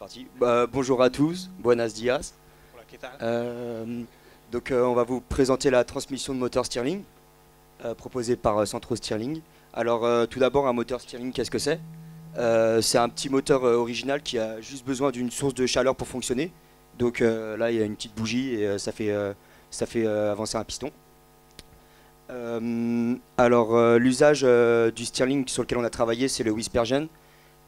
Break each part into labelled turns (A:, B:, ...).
A: Parti. Bonjour à tous, buenos dias.
B: Hola, ¿qué tal?
A: On va vous présenter la transmission de moteur Stirling proposée par Centro Stirling. Alors tout d'abord, un moteur Stirling, qu'est-ce que c'est? C'est un petit moteur original qui a juste besoin d'une source de chaleur pour fonctionner. Donc là, il y a une petite bougie et ça fait avancer un piston. L'usage du Stirling sur lequel on a travaillé, c'est le Whispergen.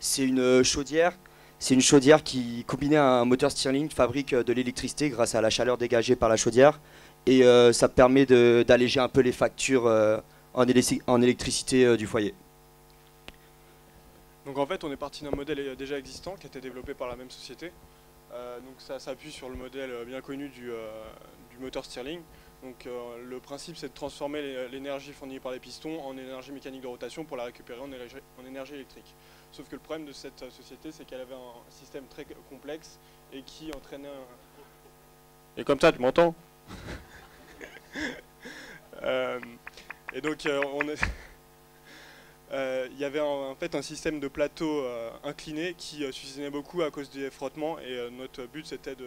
A: C'est une chaudière. C'est une chaudière qui, combinée à un moteur Stirling, fabrique de l'électricité grâce à la chaleur dégagée par la chaudière. Et ça permet d'alléger un peu les factures en électricité du foyer.
B: Donc en fait, on est parti d'un modèle déjà existant qui a été développé par la même société. Donc ça s'appuie sur le modèle bien connu du moteur Stirling. Donc le principe, c'est de transformer l'énergie fournie par les pistons en énergie mécanique de rotation pour la récupérer en énergie électrique. Sauf que le problème de cette société, c'est qu'elle avait un système très complexe et qui entraînait un... Et comme ça, tu m'entends? Et donc il y avait en fait un système de plateau incliné qui s'usinait beaucoup à cause des frottements et notre but c'était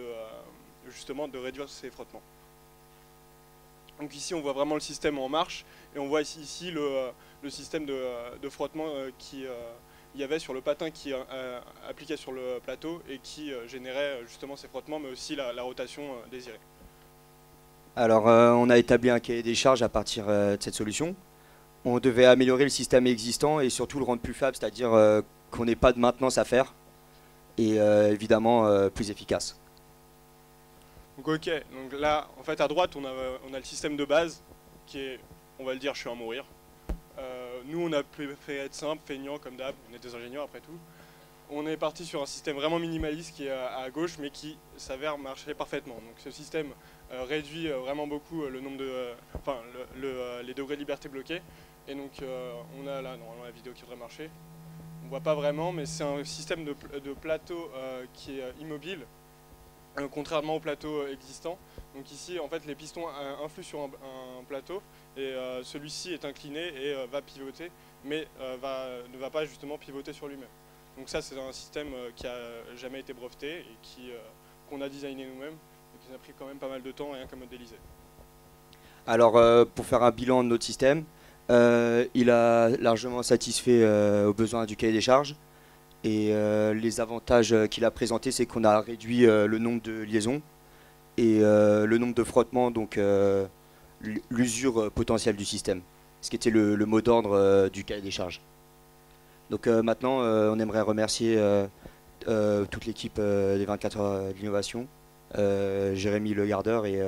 B: justement de réduire ces frottements. Donc ici on voit vraiment le système en marche et on voit ici le système de frottement qui il y avait sur le patin qui appliquait sur le plateau et qui générait justement ces frottements mais aussi la rotation désirée.
A: Alors on a établi un cahier des charges à partir de cette solution. On devait améliorer le système existant et surtout le rendre plus fiable, c'est-à-dire qu'on n'ait pas de maintenance à faire et évidemment plus efficace.
B: Donc ok, donc là en fait à droite on a le système de base qui est, on va le dire, je suis à mourir. Nous on a préféré être simple, feignant comme d'hab, on est des ingénieurs après tout. On est parti sur un système vraiment minimaliste qui est à gauche mais qui s'avère marcher parfaitement. Donc ce système réduit vraiment beaucoup le nombre de, les degrés de liberté bloqués. Et donc on a là normalement la vidéo qui devrait marcher. On voit pas vraiment mais c'est un système de plateau qui est immobile. Contrairement au plateau existant. Donc ici en fait les pistons influent sur un plateau et celui-ci est incliné et va pivoter mais ne va pas justement pivoter sur lui-même. Donc ça c'est un système qui a jamais été breveté et qu'on a designé nous-mêmes et qui nous a pris quand même pas mal de temps rien qu'à modéliser.
A: Alors pour faire un bilan de notre système, il a largement satisfait aux besoins du cahier des charges. Et les avantages qu'il a présentés, c'est qu'on a réduit le nombre de liaisons et le nombre de frottements, donc l'usure potentielle du système, ce qui était le mot d'ordre du cahier des charges. Donc maintenant, on aimerait remercier toute l'équipe des 24 heures d'innovation, Jérémy Le Gardeur et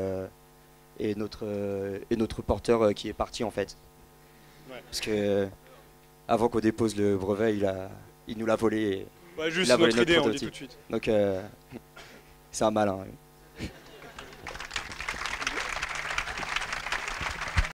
A: notre porteur qui est parti en fait.
B: Ouais.
A: Parce que avant qu'on dépose le brevet, il nous l'a volé.
B: Ouais, juste
A: Il a volé
B: notre idée, on dit
A: prototype.
B: tout de suite.
A: Donc c'est un malin.